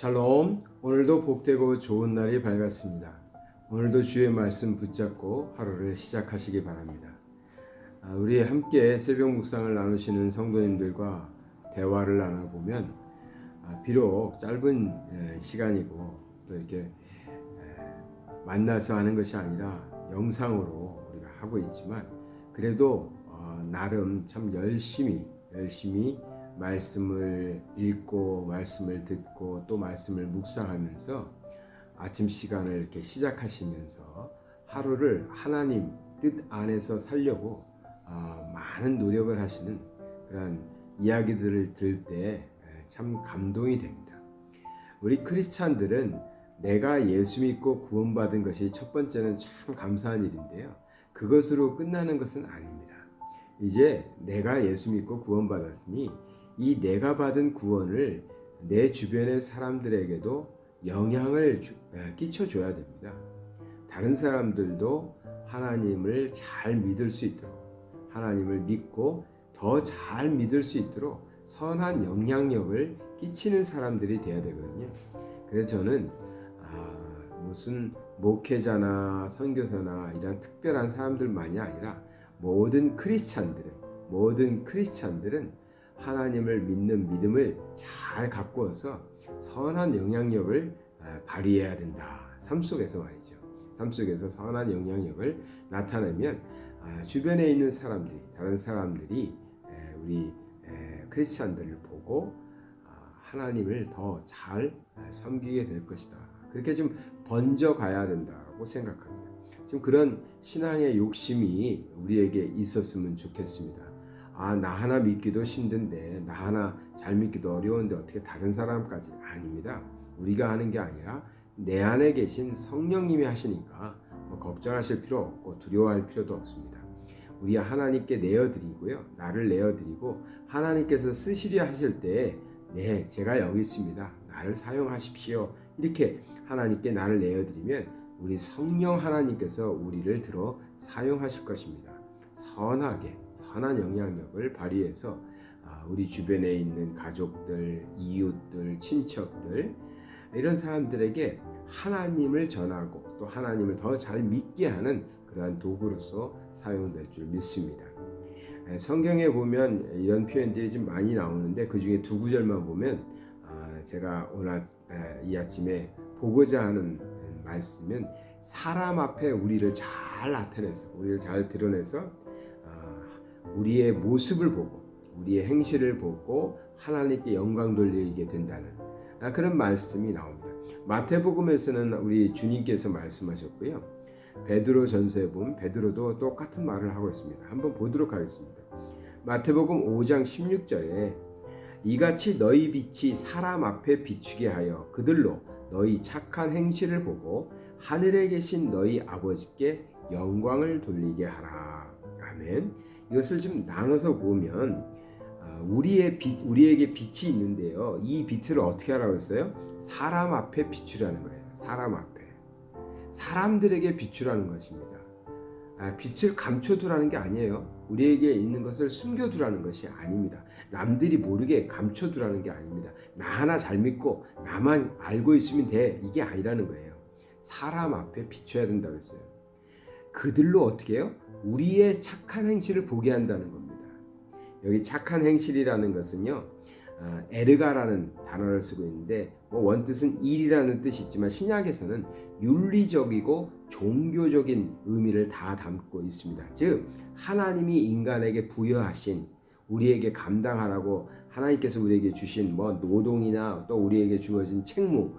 샬롬. 오늘도 복되고 좋은 날이 밝았습니다. 오늘도 주의 말씀 붙잡고 하루를 시작하시기 바랍니다. 우리 함께 새벽 묵상을 나누시는 성도님들과 대화를 나눠보면 비록 짧은 시간이고 또 이렇게 만나서 하는 것이 아니라 영상으로 우리가 하고 있지만 그래도 나름 참 열심히 말씀을 읽고 말씀을 듣고 또 말씀을 묵상하면서 아침 시간을 이렇게 시작하시면서 하루를 하나님 뜻 안에서 살려고 많은 노력을 하시는 그런 이야기들을 들을 때 참 감동이 됩니다. 우리 크리스찬들은 내가 예수 믿고 구원받은 것이 첫 번째는 참 감사한 일인데요. 그것으로 끝나는 것은 아닙니다. 이제 내가 예수 믿고 구원받았으니 이 내가 받은 구원을 내 주변의 사람들에게도 영향을 끼쳐줘야 됩니다. 다른 사람들도 하나님을 잘 믿을 수 있도록 하나님을 믿고 더 잘 믿을 수 있도록 선한 영향력을 끼치는 사람들이 돼야 되거든요. 그래서 저는 무슨 목회자나 선교사나 이런 특별한 사람들만이 아니라 모든 크리스찬들은 하나님을 믿는 믿음을 잘 갖고서 선한 영향력을 발휘해야 된다. 삶 속에서 말이죠. 삶 속에서 선한 영향력을 나타내면 주변에 있는 다른 사람들이 우리 크리스찬들을 보고 하나님을 더 잘 섬기게 될 것이다. 그렇게 좀 번져가야 된다고 생각합니다. 지금 그런 신앙의 욕심이 우리에게 있었으면 좋겠습니다. 나 하나 믿기도 힘든데, 나 하나 잘 믿기도 어려운데 어떻게 다른 사람까지? 아닙니다. 우리가 하는 게 아니라 내 안에 계신 성령님이 하시니까 걱정하실 필요 없고 두려워할 필요도 없습니다. 우리 하나님께 내어드리고요. 나를 내어드리고 하나님께서 쓰시려 하실 때 네, 제가 여기 있습니다. 나를 사용하십시오. 이렇게 하나님께 나를 내어드리면 우리 성령 하나님께서 우리를 들어 사용하실 것입니다. 선한 영향력을 발휘해서 우리 주변에 있는 가족들, 이웃들, 친척들 이런 사람들에게 하나님을 전하고 또 하나님을 더 잘 믿게 하는 그러한 도구로서 사용될 줄 믿습니다. 성경에 보면 이런 표현들이 좀 많이 나오는데 그 중에 두 구절만 보면 제가 오늘 이 아침에 보고자 하는 말씀은 사람 앞에 우리를 잘 나타내서 우리를 잘 드러내서 우리의 모습을 보고 우리의 행실을 보고 하나님께 영광 돌리게 된다는 그런 말씀이 나옵니다. 마태복음에서는 우리 주님께서 말씀하셨고요. 베드로전서에 보면 베드로도 똑같은 말을 하고 있습니다. 한번 보도록 하겠습니다. 마태복음 5장 16절에 이같이 너희 빛이 사람 앞에 비추게 하여 그들로 너희 착한 행실을 보고 하늘에 계신 너희 아버지께 영광을 돌리게 하라. 아멘. 이것을 좀 나눠서 보면 우리에게 빛이 있는데요. 이 빛을 어떻게 하라고 했어요? 사람 앞에 비추라는 거예요. 사람 앞에. 사람들에게 비추라는 것입니다. 빛을 감춰두라는 게 아니에요. 우리에게 있는 것을 숨겨두라는 것이 아닙니다. 남들이 모르게 감춰두라는 게 아닙니다. 나 하나 잘 믿고 나만 알고 있으면 돼. 이게 아니라는 거예요. 사람 앞에 비춰야 된다고 했어요. 그들로 어떻게 해요? 우리의 착한 행실을 보게 한다는 겁니다. 여기 착한 행실이라는 것은요, 에르가라는 단어를 쓰고 있는데 원뜻은 일이라는 뜻이 있지만 신약에서는 윤리적이고 종교적인 의미를 다 담고 있습니다. 즉 하나님이 인간에게 부여하신 우리에게 감당하라고 하나님께서 우리에게 주신 노동이나 또 우리에게 주어진 책무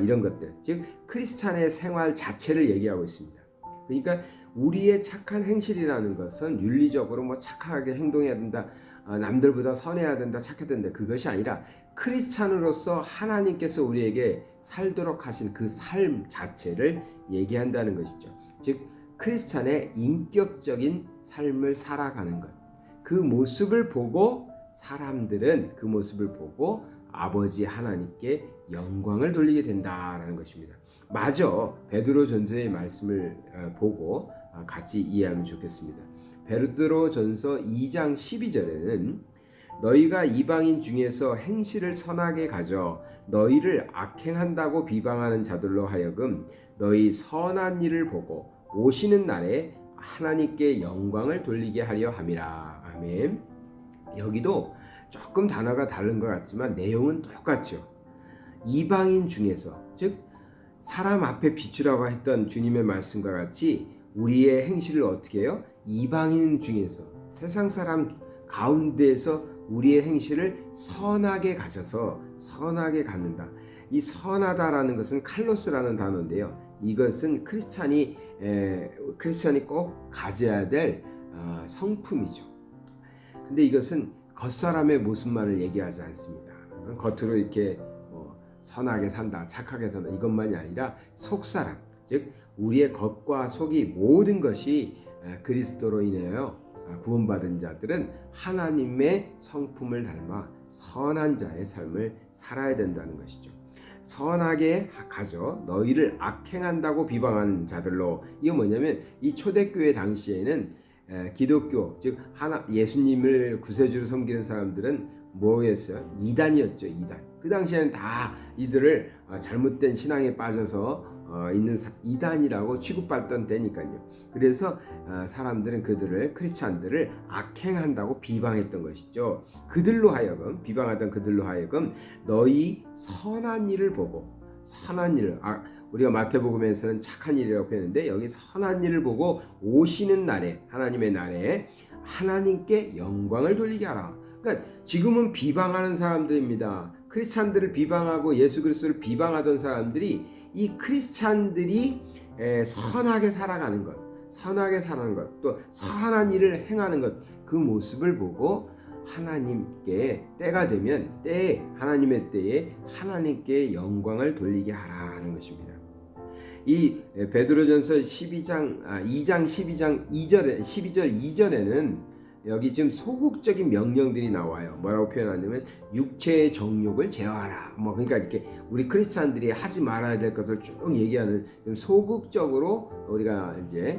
이런 것들, 즉 크리스찬의 생활 자체를 얘기하고 있습니다. 그러니까 우리의 착한 행실이라는 것은 윤리적으로 착하게 행동해야 된다, 남들보다 선해야 된다, 착해야 된다, 그것이 아니라 크리스찬으로서 하나님께서 우리에게 살도록 하신 그 삶 자체를 얘기한다는 것이죠. 즉 크리스찬의 인격적인 삶을 살아가는 것, 그 모습을 보고 사람들은 그 모습을 보고 아버지 하나님께 영광을 돌리게 된다라는 것입니다. 마저 베드로전서의 말씀을 보고 같이 이해하면 좋겠습니다. 베드로전서 2장 12절에는 너희가 이방인 중에서 행실을 선하게 가져 너희를 악행한다고 비방하는 자들로 하여금 너희 선한 일을 보고 오시는 날에 하나님께 영광을 돌리게 하려 함이라. 아멘. 여기도 조금 단어가 다른 것 같지만 내용은 똑같죠. 이방인 중에서, 즉 사람 앞에 비추라고 했던 주님의 말씀과 같이 우리의 행실을 어떻게 해요? 이방인 중에서, 세상 사람 가운데에서 우리의 행실을 선하게 가셔서 선하게 갖는다. 이 선하다라는 것은 칼로스라는 단어인데요. 이것은 크리스찬이 꼭 가져야 될 성품이죠. 근데 이것은 겉사람의 모습만을 얘기하지 않습니다. 겉으로 이렇게 선하게 산다, 착하게 산다, 이것만이 아니라 속사람, 즉 우리의 겉과 속이 모든 것이 그리스도로 인하여 구원받은 자들은 하나님의 성품을 닮아 선한 자의 삶을 살아야 된다는 것이죠. 선하게 가져 너희를 악행한다고 비방하는 자들로. 이거 뭐냐면 이 초대교회 당시에는 기독교, 즉 예수님을 구세주로 섬기는 사람들은 뭐였어요? 이단이었죠. 이단. 그 당시에는 다 이들을 잘못된 신앙에 빠져서 있는 이단이라고 취급받던 때니까요. 그래서 사람들은 크리스찬들을 악행한다고 비방했던 것이죠. 그들로 하여금, 비방하던 그들로 하여금 너희 선한 일을 보고, 선한 일을, 우리가 마태복음에서는 착한 일이라고 했는데 여기 선한 일을 보고 오시는 날에, 하나님의 날에 하나님께 영광을 돌리게 하라. 그러니까 지금은 비방하는 사람들입니다. 크리스찬들을 비방하고 예수 그리스도를 비방하던 사람들이 이 크리스찬들이 선하게 살아가는 것, 선하게 사는 것, 또 선한 일을 행하는 것, 그 모습을 보고 하나님께 때가 되면 하나님의 때에 하나님께 영광을 돌리게 하라는 것입니다. 이 베드로전서 2장 12절 2절에는 여기 지금 소극적인 명령들이 나와요. 뭐라고 표현하냐면 육체의 정욕을 제어하라. 그러니까 이렇게 우리 크리스찬들이 하지 말아야 될 것을 쭉 얘기하는, 좀 소극적으로 우리가 이제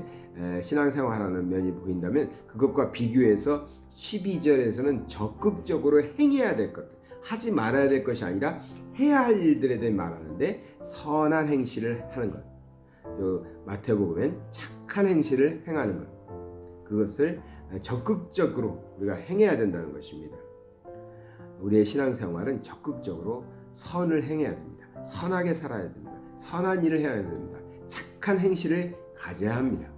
신앙생활하는 면이 보인다면, 그것과 비교해서 12절에서는 적극적으로 행해야 될 것, 하지 말아야 될 것이 아니라 해야 할 일들에 대해 말하는데, 선한 행실을 하는 것, 마태복음엔 착한 행실을 행하는 것, 그것을 적극적으로 우리가 행해야 된다는 것입니다. 우리의 신앙생활은 적극적으로 선을 행해야 됩니다. 선하게 살아야 됩니다. 선한 일을 해야 됩니다. 착한 행실을 가져야 합니다.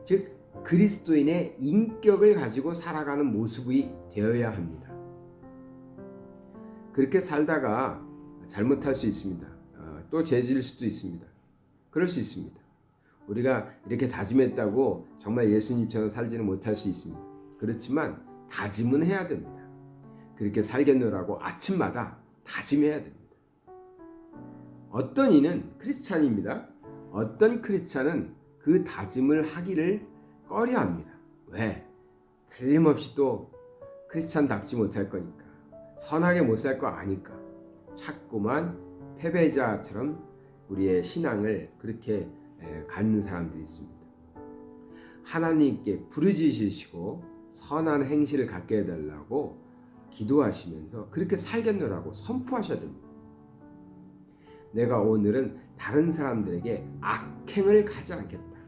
즉 그리스도인의 인격을 가지고 살아가는 모습이 되어야 합니다. 그렇게 살다가 잘못할 수 있습니다. 또 죄질 수도 있습니다. 그럴 수 있습니다. 우리가 이렇게 다짐했다고 정말 예수님처럼 살지는 못할 수 있습니다. 그렇지만 다짐은 해야 됩니다. 그렇게 살겠노라고 아침마다 다짐해야 됩니다. 어떤 이는 크리스찬입니다. 어떤 크리스찬은 그 다짐을 하기를 꺼려합니다. 왜? 틀림없이 또 크리스찬답지 못할 거니까, 선하게 못 살 거 아니까 자꾸만 패배자처럼 우리의 신앙을 그렇게 갖는 사람들이 있습니다. 하나님께 부르짖으시고 선한 행실을 갖게 해달라고 기도하시면서 그렇게 살겠노라고 선포하셔야 됩니다. 내가 오늘은 다른 사람들에게 악행을 가지 않겠다.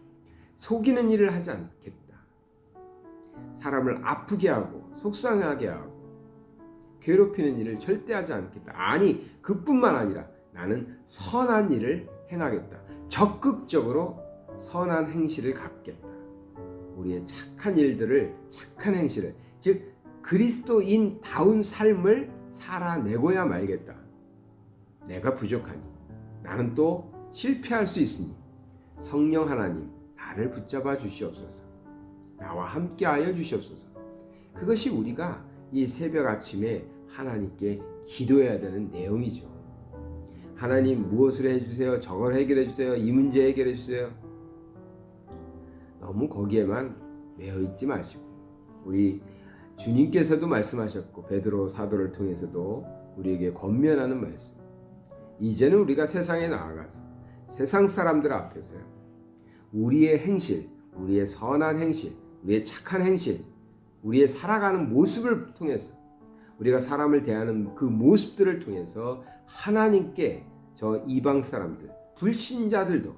속이는 일을 하지 않겠다. 사람을 아프게 하고 속상하게 하고 괴롭히는 일을 절대 하지 않겠다. 아니, 그뿐만 아니라 나는 선한 일을 행하겠다. 적극적으로 선한 행실을 갖겠다. 우리의 착한 일들을, 착한 행실을, 즉 그리스도인다운 삶을 살아내고야 말겠다. 내가 부족하니, 나는 또 실패할 수 있으니 성령 하나님 나를 붙잡아 주시옵소서. 나와 함께하여 주시옵소서. 그것이 우리가 이 새벽 아침에 하나님께 기도해야 되는 내용이죠. 하나님 무엇을 해주세요, 저걸 해결해 주세요, 이 문제 해결해 주세요. 너무 거기에만 매여 있지 마시고, 우리 주님께서도 말씀하셨고 베드로 사도를 통해서도 우리에게 권면하는 말씀, 이제는 우리가 세상에 나아가서 세상 사람들 앞에서요, 우리의 행실, 우리의 선한 행실, 우리의 착한 행실, 우리의 살아가는 모습을 통해서 우리가 사람을 대하는 그 모습들을 통해서 하나님께 저 이방 사람들, 불신자들도,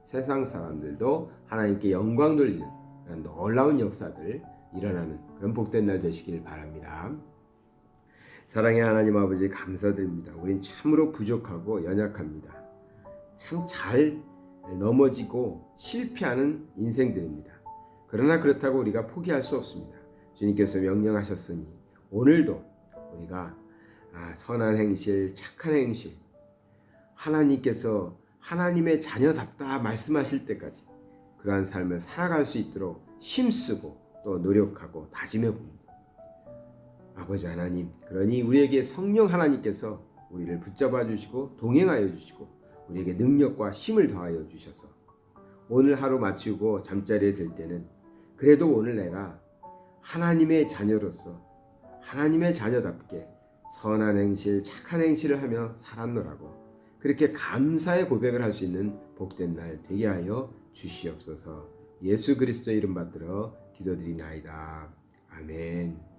세상 사람들도 하나님께 영광 돌리는 놀라운 역사들 일어나는 그런 복된 날 되시길 바랍니다. 사랑의 하나님 아버지 감사드립니다. 우린 참으로 부족하고 연약합니다. 참 잘 넘어지고 실패하는 인생들입니다. 그러나 그렇다고 우리가 포기할 수 없습니다. 주님께서 명령하셨으니 오늘도 우리가 선한 행실, 착한 행실, 하나님께서 하나님의 자녀답다 말씀하실 때까지 그러한 삶을 살아갈 수 있도록 힘쓰고 또 노력하고 다짐해 봅니다. 아버지 하나님, 그러니 우리에게 성령 하나님께서 우리를 붙잡아 주시고 동행하여 주시고 우리에게 능력과 힘을 더하여 주셔서 오늘 하루 마치고 잠자리에 들 때는 그래도 오늘 내가 하나님의 자녀로서 하나님의 자녀답게 선한 행실, 착한 행실을 하며 살았노라고 그렇게 감사의 고백을 할 수 있는 복된 날 되게 하여 주시옵소서. 예수 그리스도의 이름 받들어 기도드리나이다. 아멘.